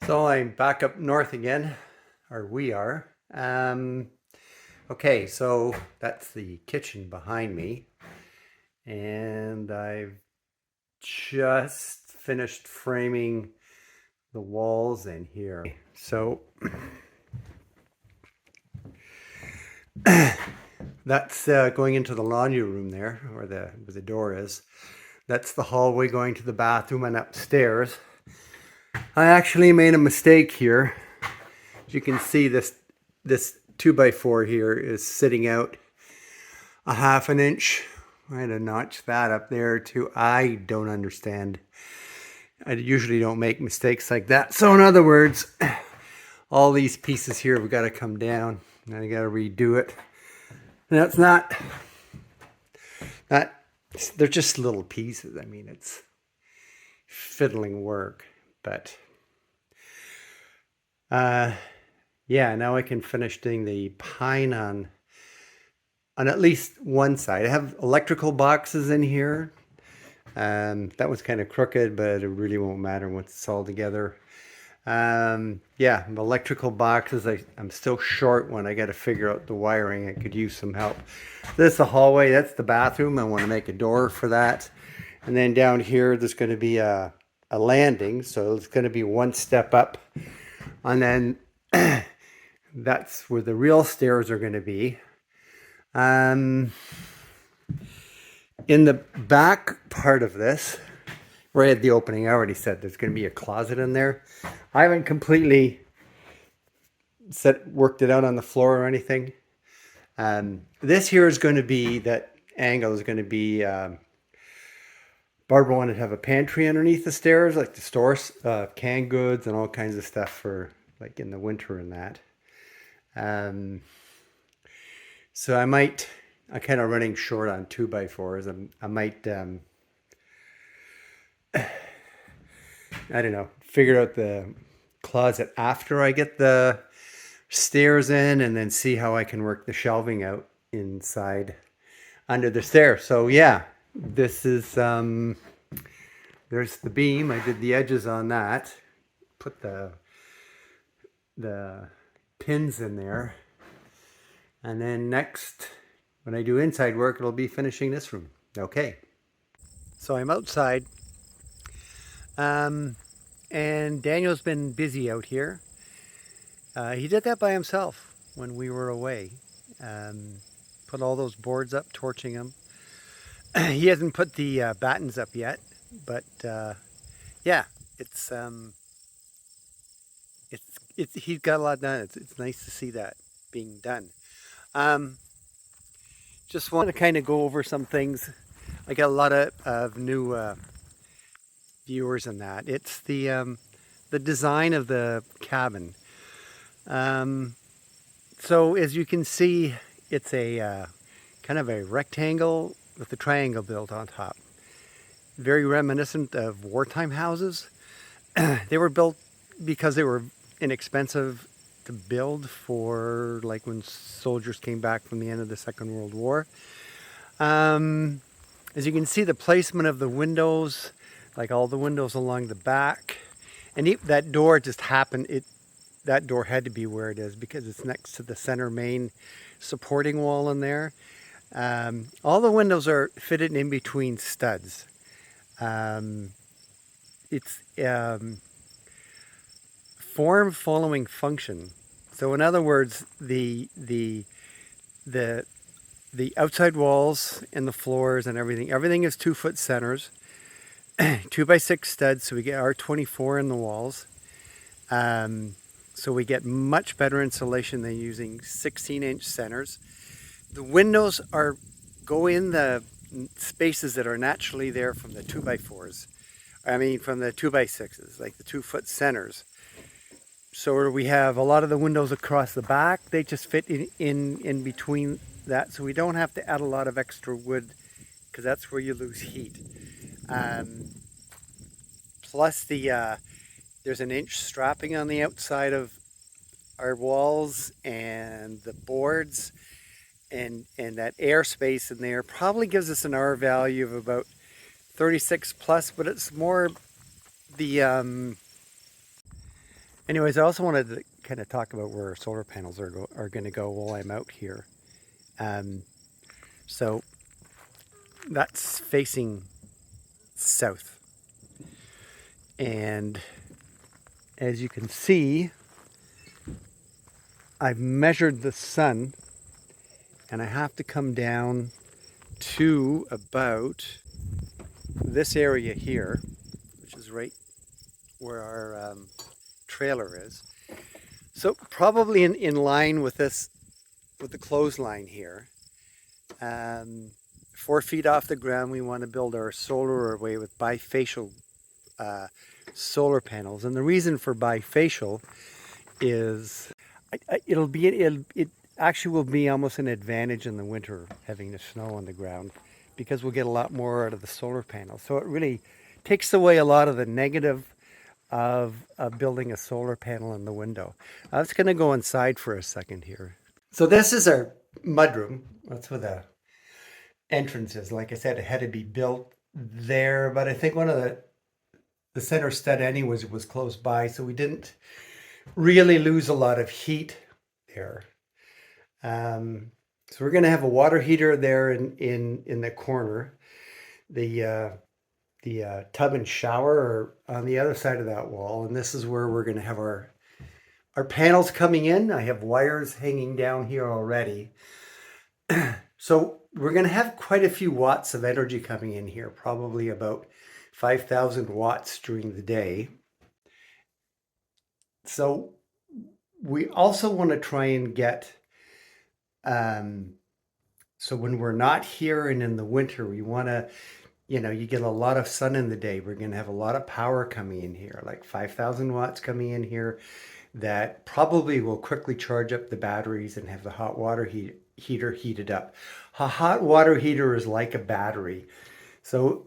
So I'm back up north again, or we are. Okay, so that's the kitchen behind me, and I've just finished framing the walls in here. So that's going into the laundry room there, where the door is. That's the hallway going to the bathroom and upstairs. I actually made a mistake here. As you can see, this 2x4 here is sitting out a half an inch. I had to notch that up there too. I don't understand. I usually don't make mistakes like that. So in other words, all these pieces here have got to come down, and I got to redo it. And that's not, they're just little pieces. I mean, it's fiddling work, but yeah, now I can finish doing the pine on at least one side. I have electrical boxes in here. That was kind of crooked, but it really won't matter once it's all together. Yeah, electrical boxes. I'm still short one. I got to figure out the wiring. I could use some help. This is the hallway. That's the bathroom. I want to make a door for that. And then down here, there's going to be a landing. So it's going to be one step up. And then that's where the real stairs are going to be. In the back part of this, right at the opening, I already said there's going to be a closet in there. I haven't completely worked it out on the floor or anything. This here is going to be, that angle is going to be, Barbara wanted to have a pantry underneath the stairs, like the stores, canned goods and all kinds of stuff for like in the winter and that. So I'm kind of running short on 2x4s. I might, I don't know, figure out the closet after I get the stairs in, and then see how I can work the shelving out inside under the stairs. So yeah, this is, there's the beam. I did the edges on that, put the pins in there. And then next, when I do inside work, it'll be finishing this room. Okay. So I'm outside. And Daniel's been busy out here. He did that by himself when we were away. Put all those boards up, torching them. He hasn't put the battens up yet, but yeah, it's he's got a lot done. It's nice to see that being done. Just want to kind of go over some things. I got a lot of new viewers in that. It's the design of the cabin. So as you can see, it's a kind of a rectangle with a triangle built on top. Very reminiscent of wartime houses. They were built because they were inexpensive to build for like when soldiers came back from the end of the Second World War. As you can see, the placement of the windows, like all the windows along the back, and that door just happened. That door had to be where it is because it's next to the center main supporting wall in there. All the windows are fitted in between studs. It's form following function. So in other words, the outside walls and the floors and everything is 2-foot centers, 2x6 studs. So we get R24 in the walls. So we get much better insulation than using 16-inch centers. The windows go in the spaces that are naturally there from the 2x4s. I mean, from the 2x6s, like the 2-foot centers. So we have a lot of the windows across the back. They just fit in between that. So we don't have to add a lot of extra wood because that's where you lose heat. Plus there's an inch strapping on the outside of our walls and the boards, and that airspace in there probably gives us an R value of about 36 plus, but it's more the Anyways, I also wanted to kind of talk about where our solar panels are going to go while I'm out here. Um, so that's facing south. And as you can see, I've measured the sun and I have to come down to about this area here, which is right where our trailer is. So probably in line with this, with the clothesline here. 4 feet off the ground, we want to build our solar array with bifacial solar panels. And the reason for bifacial is it actually will be almost an advantage in the winter having the snow on the ground, because we'll get a lot more out of the solar panels. So it really takes away a lot of the negative of building a solar panel in the window. I was going to go inside for a second here. So this is our mudroom. That's where the entrance is. Like I said, it had to be built there, but I think one of the center stud anyways was close by, so we didn't really lose a lot of heat there. So we're going to have a water heater there in the corner. The tub and shower are on the other side of that wall, and this is where we're going to have our panels coming in. I have wires hanging down here already. So we're going to have quite a few watts of energy coming in here, probably about 5,000 watts during the day. So we also want to try and get, so when we're not here and in the winter, we want to, you get a lot of sun in the day. We're going to have a lot of power coming in here, like 5,000 watts coming in here, that probably will quickly charge up the batteries and have the hot water heater heated up. A hot water heater is like a battery. So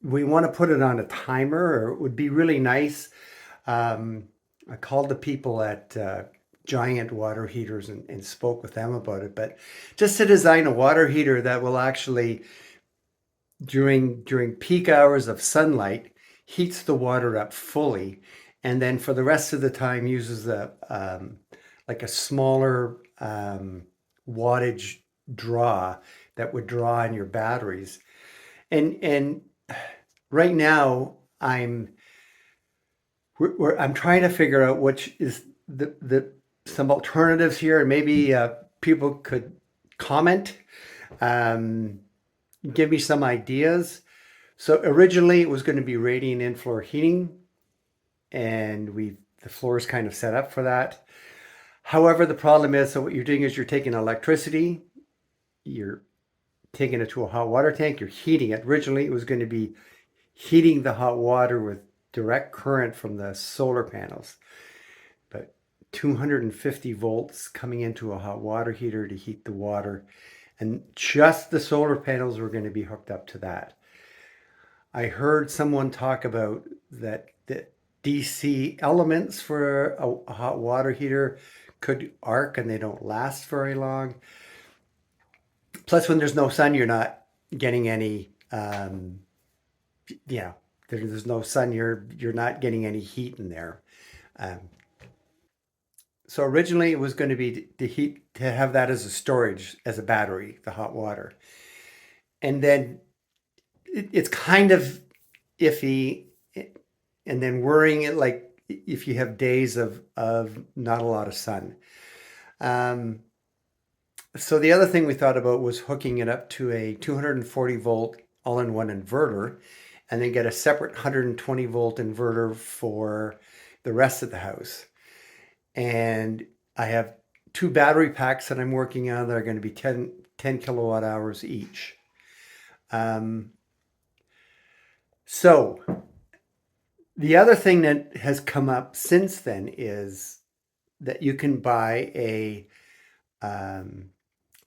we want to put it on a timer, or it would be really nice. I called the people at Giant Water Heaters and spoke with them about it, but just to design a water heater that will actually, during peak hours of sunlight, heats the water up fully, and then for the rest of the time uses like a smaller wattage draw that would draw on your batteries. And right now I'm trying to figure out which is some alternatives here, and maybe people could comment, give me some ideas. So originally it was going to be radiant in-floor heating, and the floor is kind of set up for that. However, the problem is, so what you're doing is you're taking electricity, you're taking it to a hot water tank, you're heating it. Originally it was going to be heating the hot water with direct current from the solar panels, but 250 volts coming into a hot water heater to heat the water, and just the solar panels were going to be hooked up to that. I heard someone talk about that the DC elements for a hot water heater could arc and they don't last very long. Plus, when there's no sun, you're not getting any, there's no sun, you're not getting any heat in there. So originally it was going to be to have that as a storage, as a battery, the hot water. And then it's kind of iffy, and then worrying it, like if you have days of not a lot of sun. So the other thing we thought about was hooking it up to a 240 volt all-in-one inverter, and then get a separate 120 volt inverter for the rest of the house. And I have 2 battery packs that I'm working on that are going to be 10 kilowatt hours each. So the other thing that has come up since then is that you can buy a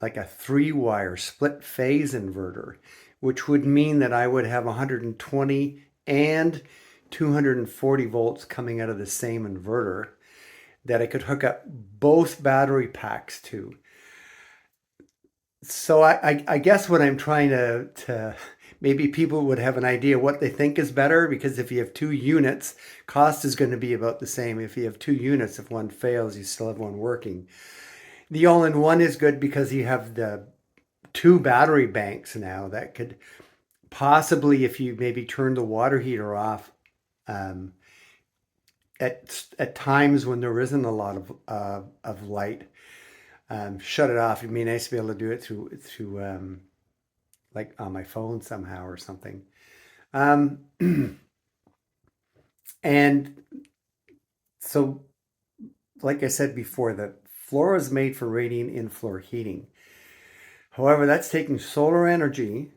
like a 3-wire split phase inverter, which would mean that I would have 120 and 240 volts coming out of the same inverter that I could hook up both battery packs to. So I guess what I'm trying to maybe people would have an idea what they think is better, because if you have two units, cost is going to be about the same. If you have two units, if one fails, you still have one working. The all-in-one is good because you have the two battery banks now that could possibly, if you maybe turn the water heater off um, at times when there isn't a lot of light, shut it off. It'd be nice to be able to do it through like on my phone somehow or something. Um, and so, like I said before, the floor is made for radiant in-floor heating. However, that's taking solar energy,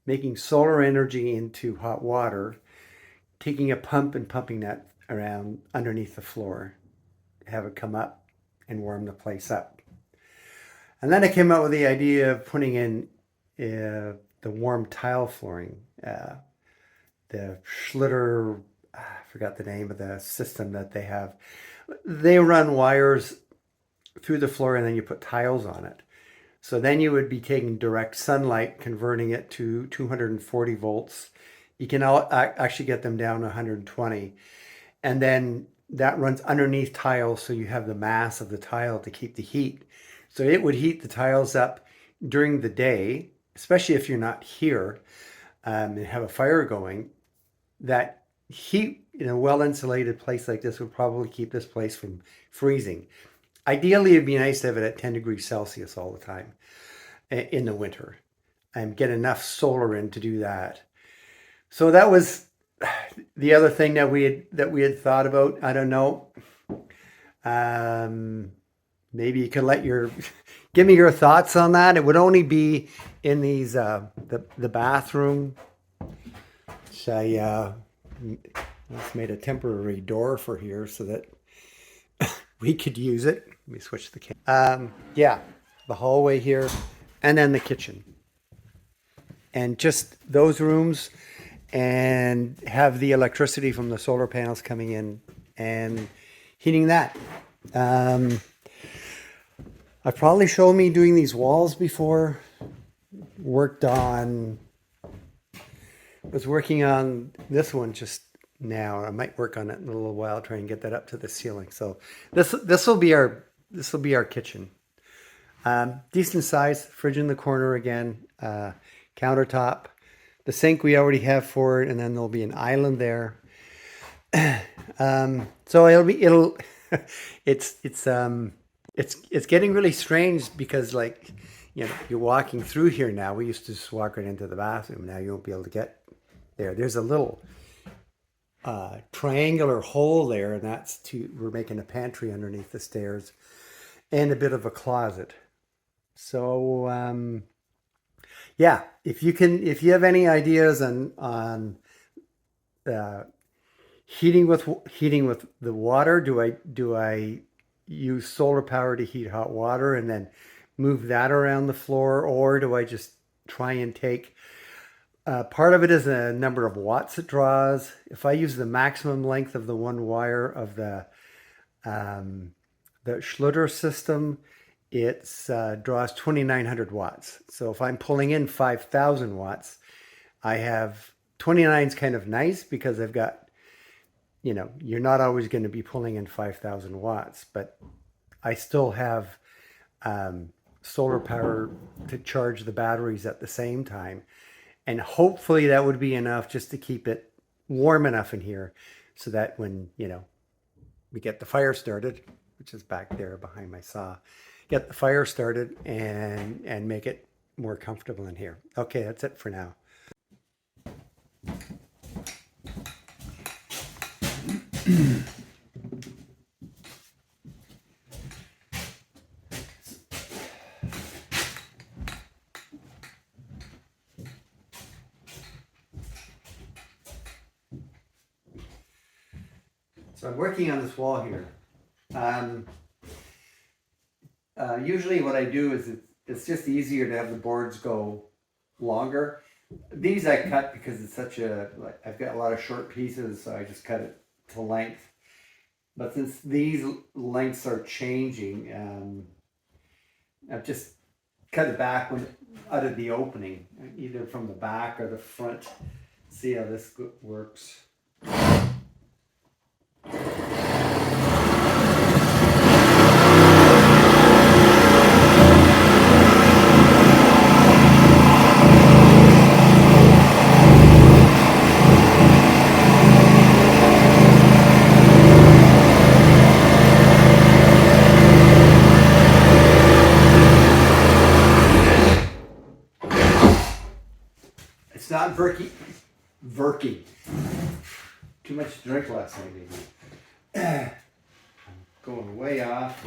making solar energy into hot water, taking a pump and pumping that around underneath the floor, have it come up and warm the place up. And then I came up with the idea of putting in the warm tile flooring, the Schlitter, I forgot the name of the system that they have. They run wires through the floor and then you put tiles on it. So then you would be taking direct sunlight, converting it to 240 volts. You can actually get them down to 120. And then that runs underneath tiles, so you have the mass of the tile to keep the heat. So it would heat the tiles up during the day, especially if you're not here and have a fire going. That heat in a well-insulated place like this would probably keep this place from freezing. Ideally, it'd be nice to have it at 10 degrees Celsius all the time in the winter and get enough solar in to do that. So that was the other thing that we had thought about. I don't know. Maybe you could give me your thoughts on that. It would only be in these the bathroom. So I just made a temporary door for here so that we could use it. Let me switch the camera. Yeah, the hallway here, and then the kitchen, and just those rooms, and have the electricity from the solar panels coming in and heating that. I've probably shown me doing these walls before. Was working on this one just now. I might work on it in a little while, try and get that up to the ceiling. So this will be our kitchen. Decent size, fridge in the corner again, countertop. The sink we already have for it, and then there'll be an island there. So it's getting really strange because, like, you know, you're walking through here now. We used to just walk right into the bathroom. Now you won't be able to get there. There's a little triangular hole there, and we're making a pantry underneath the stairs and a bit of a closet. So yeah, if you have any ideas on heating with the water, do I use solar power to heat hot water and then move that around the floor, or do I just try and take part of it is a number of watts it draws. If I use the maximum length of the one wire of the Schlitter system, it draws 2,900 watts. So if I'm pulling in 5,000 watts, I have 29 is kind of nice because I've got, you know, you're not always going to be pulling in 5,000 watts, but I still have solar power to charge the batteries at the same time. And hopefully that would be enough just to keep it warm enough in here so that when, you know, we get the fire started, which is back there behind my saw, get the fire started and make it more comfortable in here. Okay, that's it for now. So I'm working on this wall here. Usually what I do is it's just easier to have the boards go longer. These I cut because it's I've got a lot of short pieces, so I just cut it to length. But since these lengths are changing, I've just cut it back out of the opening, either from the back or the front. See how this works. It's not Verky. Too much to drink last night, maybe. Going way off.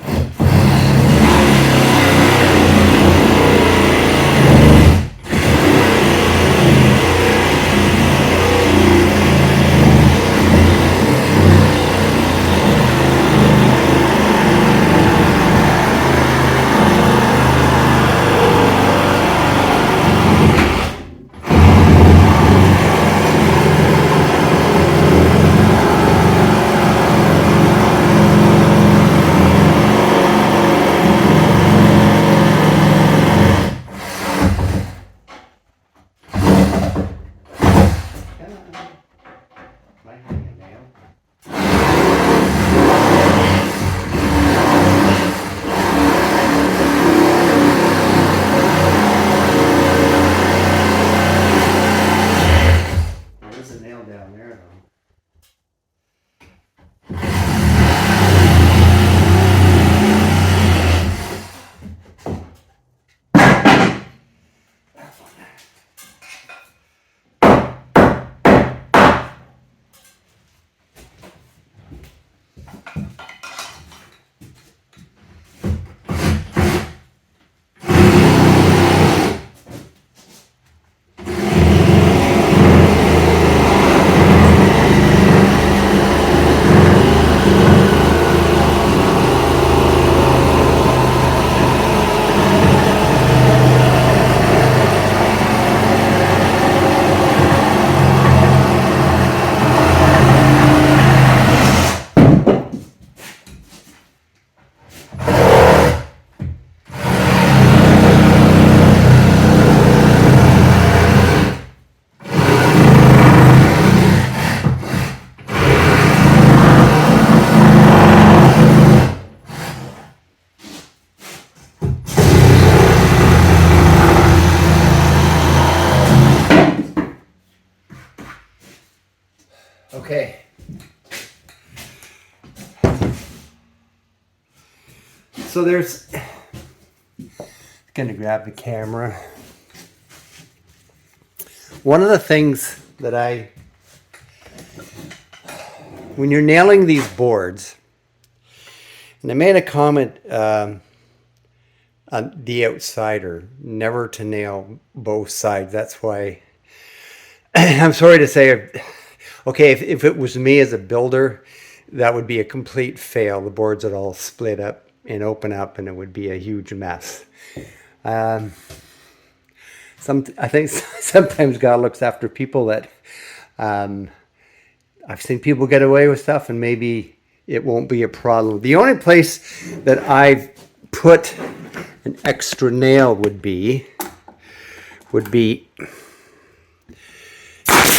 Okay. So there's, gonna grab the camera. One of the things that when you're nailing these boards, and I made a comment on the outsider, never to nail both sides. That's why I'm sorry to say, okay, if it was me as a builder, that would be a complete fail. The boards would all split up and open up, and it would be a huge mess. I think sometimes God looks after people that I've seen people get away with stuff, and maybe it won't be a problem. The only place that I've put an extra nail would be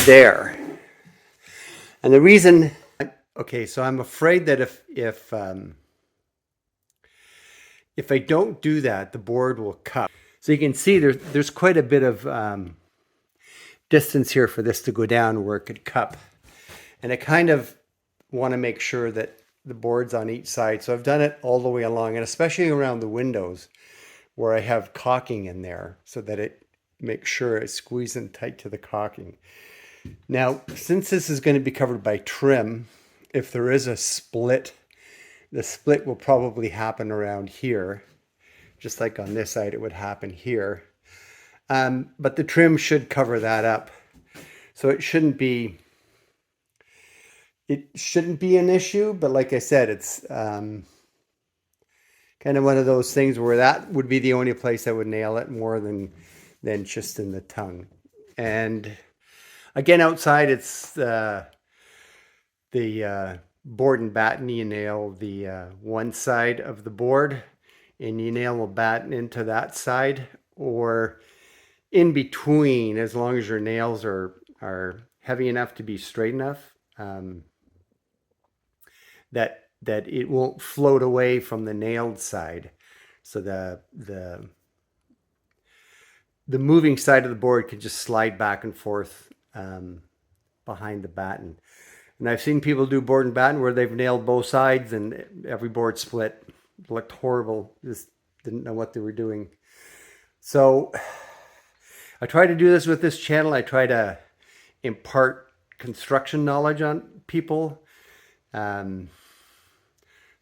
there. And the reason, okay, so I'm afraid that if I don't do that, the board will cup. So you can see there's quite a bit of distance here for this to go down where it could cup. And I kind of want to make sure that the board's on each side. So I've done it all the way along, and especially around the windows where I have caulking in there so that it makes sure it's squeezing tight to the caulking. Now, since this is going to be covered by trim, if there is a split, the split will probably happen around here. Just like on this side, it would happen here. But the trim should cover that up. So it shouldn't be an issue, but like I said, it's kind of one of those things where that would be the only place I would nail it more than just in the tongue. And again, outside it's the board and batten. You nail the one side of the board, and you nail a batten into that side or in between, as long as your nails are heavy enough to be straight enough, that it won't float away from the nailed side. So the moving side of the board can just slide back and forth behind the batten. And I've seen people do board and batten where they've nailed both sides and every board split. It looked horrible. Just didn't know what they were doing. So I try to do this with this channel. I try to impart construction knowledge on people. So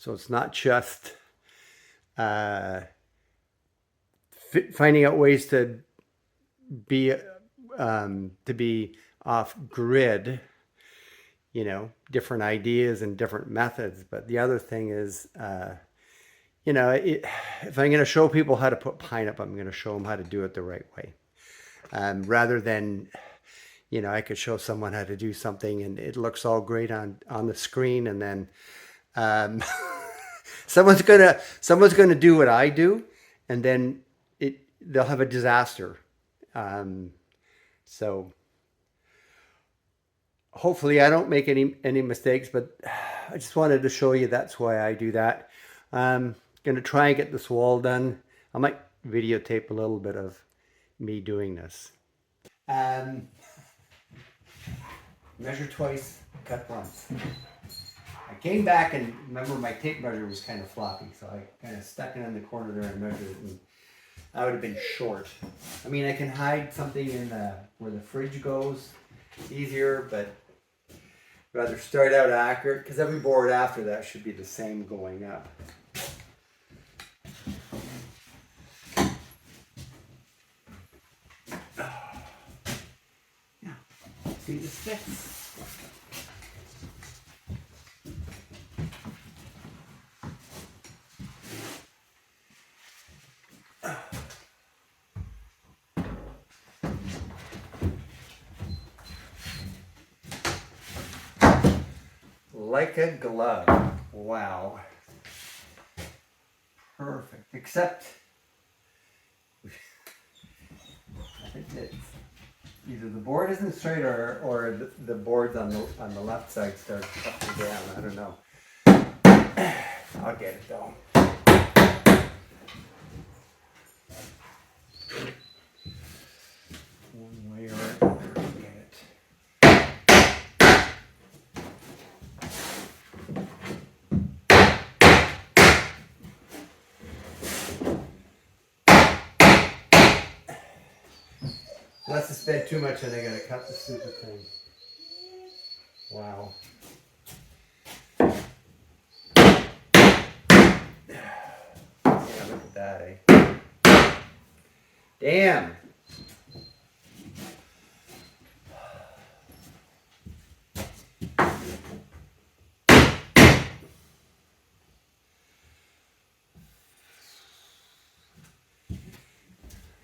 it's not just finding out ways to be off grid, you know, different ideas and different methods. But the other thing is, you know, if I'm going to show people how to put pine up, I'm going to show them how to do it the right way. Rather than, you know, I could show someone how to do something and it looks all great on the screen, and then someone's gonna do what I do, and then they'll have a disaster. So hopefully I don't make any mistakes, but I just wanted to show you that's why I do that. I'm gonna try and get this wall done. I might videotape a little bit of me doing this. Measure twice, cut once. I came back and remember my tape measure was kind of floppy, so I kind of stuck it in the corner there and measured it, and I would have been short. I mean, I can hide something in where the fridge goes easier, but rather start out accurate, because every board after that should be the same going up. Yeah, see this fits. Like a glove. Wow. Perfect. Except I think it's either the board isn't straight or the boards on the left side start up and down. I don't know. I'll get it though. One way or another. Get it. Unless I spend too much and I gotta cut the stupid thing. Wow. Yeah, look at that, eh? Damn.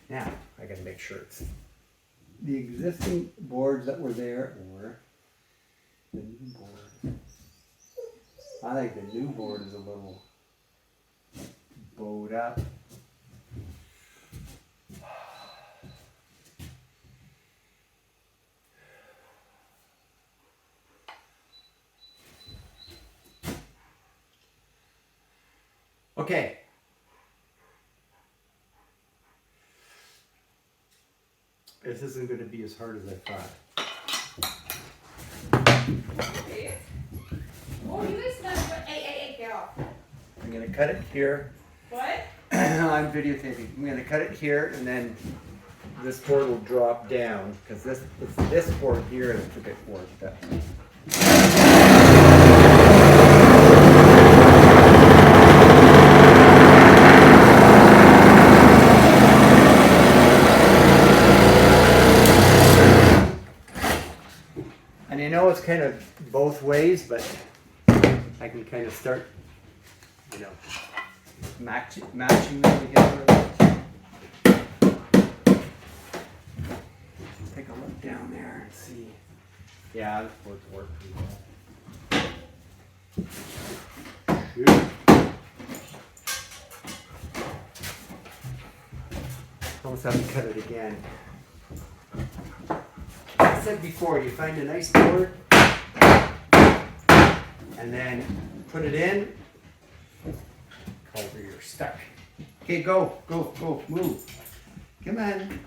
Now, I gotta make sure it's the existing boards that were there, or the new board. I think the new board is a little bowed up. Okay. This isn't going to be as hard as I thought. Oh, you guys got hey, get off. I'm going to cut it here. What? I'm videotaping. I'm going to cut it here, and then this board will drop down, because it's this board here that's a bit warped up. And I know it's kind of both ways, but I can kind of start, you know, matching them together a bit. Take a look down there and see. Yeah, this board's work pretty well. Shoot. Almost have to cut it again. I said before, you find a nice board and then put it in. Calder, you're stuck. Okay, go, move. Come on.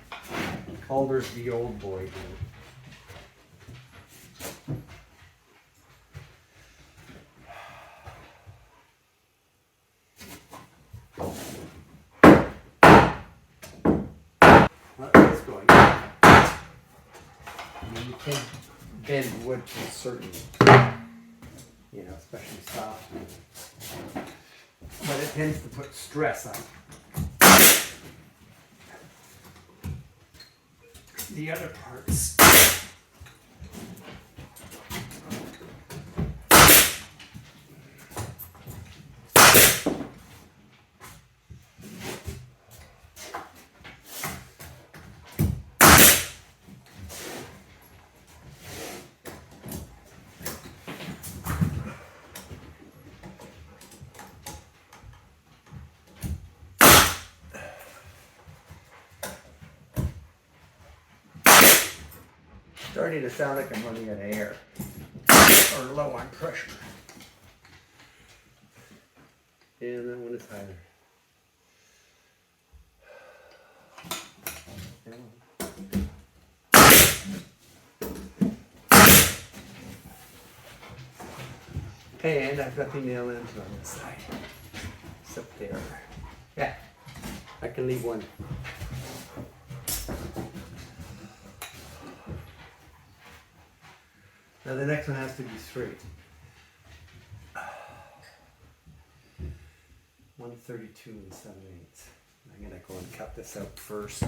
Calder's the old boy here. Let this going. I mean, you can bend wood to a certain, especially soft wood. But it tends to put stress on the other parts. Starting to sound like I'm running out of air or low on pressure. And that one is higher. And I've got the nail ends on this side. It's up there. Yeah, I can leave one. Now the next one has to be straight. 132 7/8. I'm gonna go and cut this out first.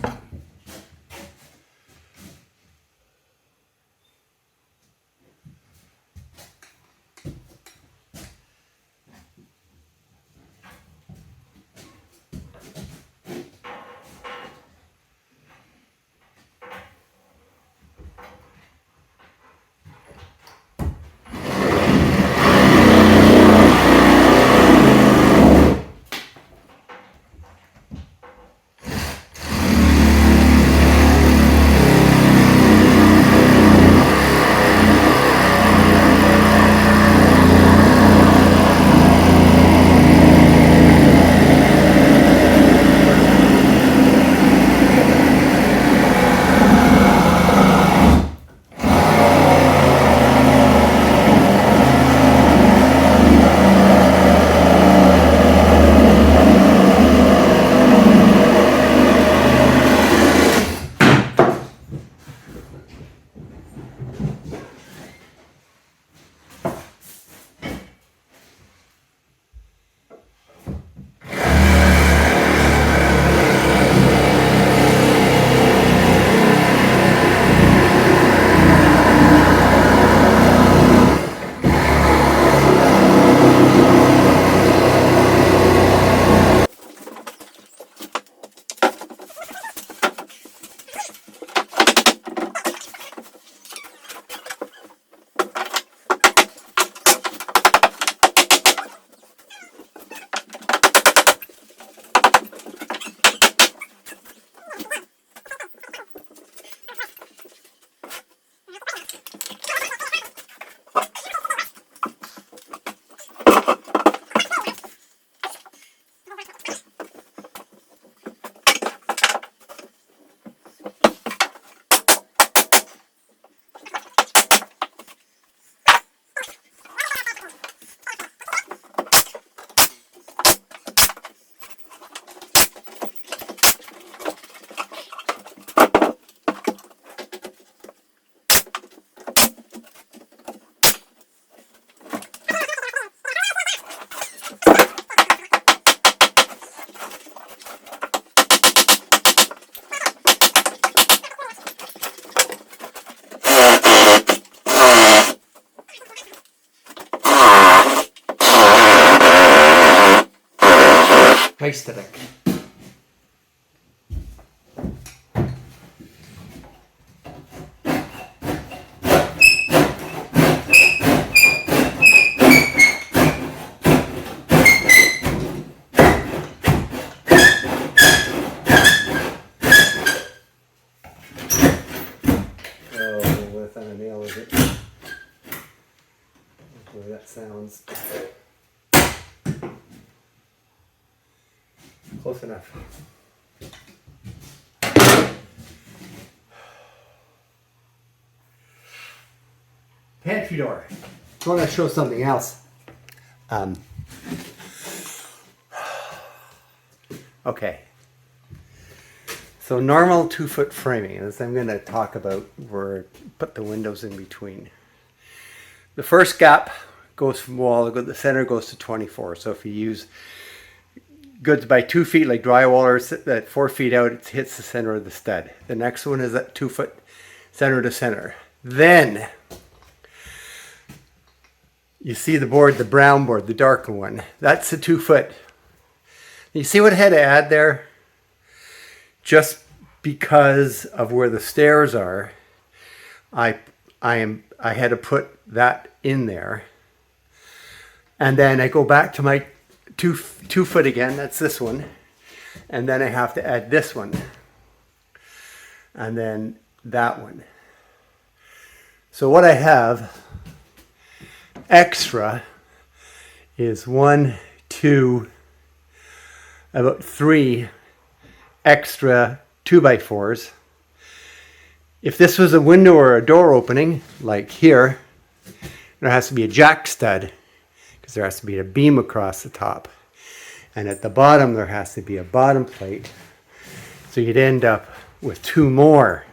Meisterlijk. was it? Boy, that sounds close enough. Pantry door. I want to show something else. Okay. So normal 2-foot framing, as I'm going to talk about where put the windows in between. The first gap goes from wall, the center goes to 24. So if you use goods by 2 feet like drywall or at 4 feet out, it hits the center of the stud. The next one is at 2 foot center to center. Then you see the board, the brown board, the darker one. That's the 2 foot. You see what I had to add there? Just because of where the stairs are, I had to put that in there. And then I go back to my 2 foot again, that's this one. And then I have to add this one. And then that one. So what I have extra is 1, 2, about 3 extra 2x4s. If this was a window or a door opening, like here, there has to be a jack stud because there has to be a beam across the top. And at the bottom, there has to be a bottom plate. So you'd end up with 2 more.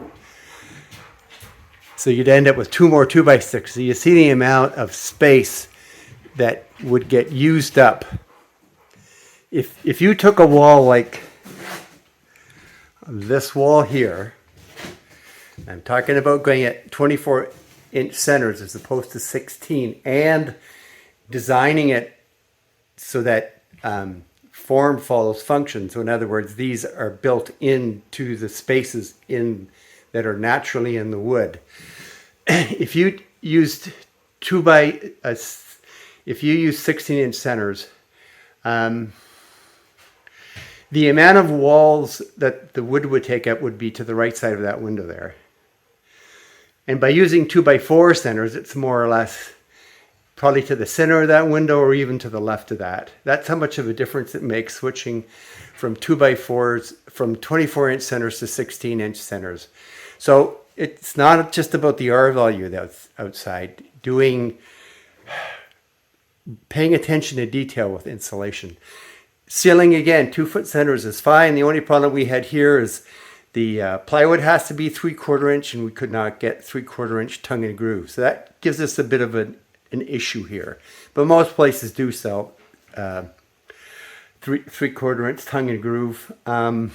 So you'd end up with 2 more 2x6. So you see the amount of space that would get used up. If you took a wall like this wall here, I'm talking about going at 24-inch centers as opposed to 16, and designing it so that form follows function. So in other words, these are built into the spaces that are naturally in the wood. If you used 16-inch centers, the amount of walls that the wood would take up would be to the right side of that window there. And by using 2x4 centers, it's more or less probably to the center of that window or even to the left of that. That's how much of a difference it makes switching from 2x4s, from 24-inch centers to 16-inch centers. So it's not just about the R value that's outside. Paying attention to detail with insulation. Ceiling, again, 2-foot centers is fine. The only problem we had here is the plywood has to be 3/4 inch, and we could not get 3/4 inch tongue and groove. So that gives us a bit of an issue here. But most places do sell 3/4 inch tongue and groove. And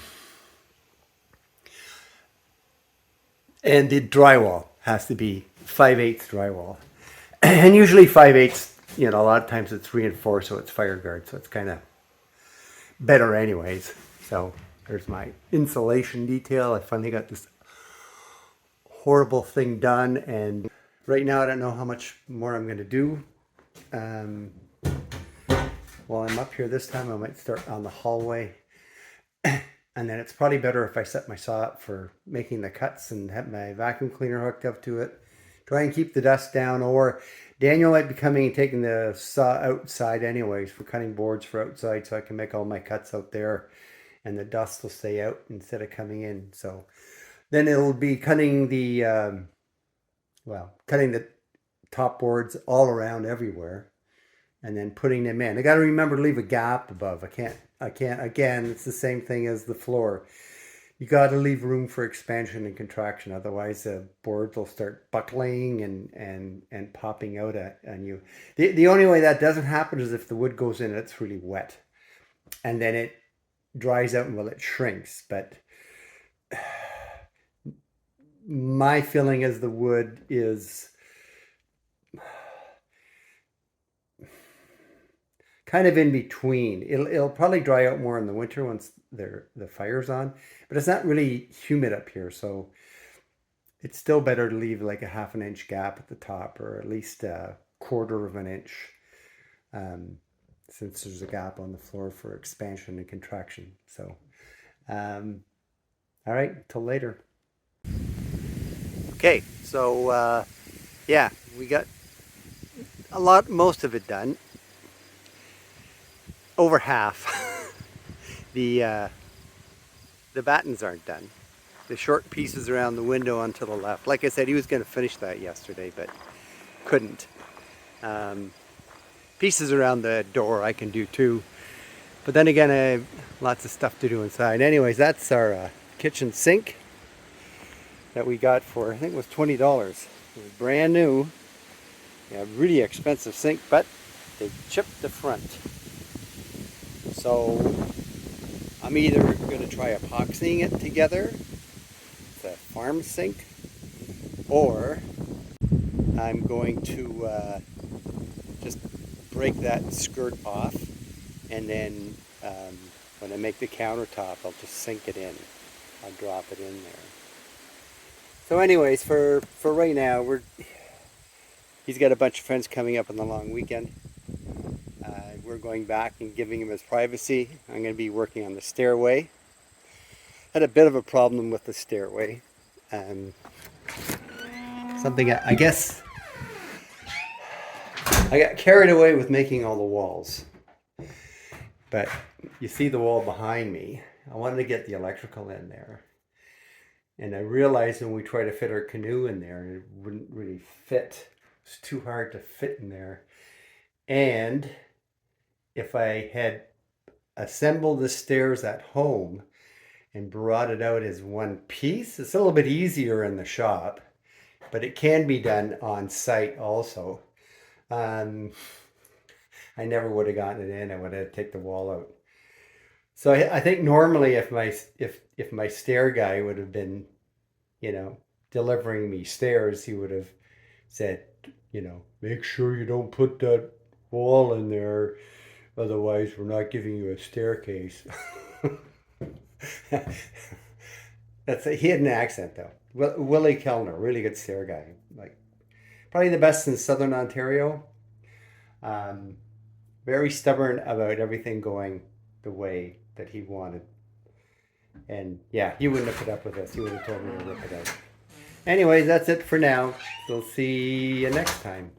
the drywall has to be 5/8 drywall. And usually 5/8, a lot of times it's 3 and 4, so it's fire guard. So it's kind of better anyways. So there's my insulation detail. I finally got this horrible thing done, and right now I don't know how much more I'm going to do. While I'm up here this time, I might start on the hallway. And then it's probably better if I set my saw up for making the cuts and have my vacuum cleaner hooked up to it. Try and keep the dust down, or Daniel might be coming and taking the saw outside anyways for cutting boards for outside, so I can make all my cuts out there and the dust will stay out instead of coming in. So then it'll be cutting the top boards all around everywhere and then putting them in. I got to remember to leave a gap above. I can't, again, it's the same thing as the floor. You got to leave room for expansion and contraction. Otherwise, the boards will start buckling and popping out on you. The only way that doesn't happen is if the wood goes in and it's really wet. And then it dries out and it shrinks. But my feeling is the wood is kind of in between. It'll probably dry out more in the winter once the fire's on, but it's not really humid up here, so it's still better to leave like a 1/2 inch gap at the top, or at least a 1/4 inch, since there's a gap on the floor for expansion and contraction. So, all right, till later. Okay, so yeah, we got most of it done. Over half. The battens aren't done. The short pieces around the window onto the left. Like I said, he was going to finish that yesterday, but couldn't. Pieces around the door I can do too. But then again, I have lots of stuff to do inside. Anyways, that's our kitchen sink that we got for, I think it was $20. It was brand new. Yeah, really expensive sink, but they chipped the front. So I'm either going to try epoxying it together, it's a farm sink, or I'm going to just break that skirt off, and then when I make the countertop, I'll just sink it in. I'll drop it in there. So anyways, for right now, he's got a bunch of friends coming up on the long weekend. We're going back and giving him his privacy. I'm going to be working on the stairway. Had a bit of a problem with the stairway. Something I guess I got carried away with making all the walls. But you see the wall behind me. I wanted to get the electrical in there. And I realized when we tried to fit our canoe in there, it wouldn't really fit. It's too hard to fit in there. And if I had assembled the stairs at home and brought it out as one piece, it's a little bit easier in the shop, but it can be done on site also. I never would have gotten it in. I would have to take the wall out. So I think normally if my stair guy would have been, delivering me stairs, he would have said, make sure you don't put that wall in there. Otherwise, we're not giving you a staircase. He had an accent though. Willie Kellner, really good stair guy. Like probably the best in Southern Ontario. Very stubborn about everything going the way that he wanted. And yeah, he wouldn't have put up with this. He would have told me to rip it out. Anyways, that's it for now. We'll see you next time.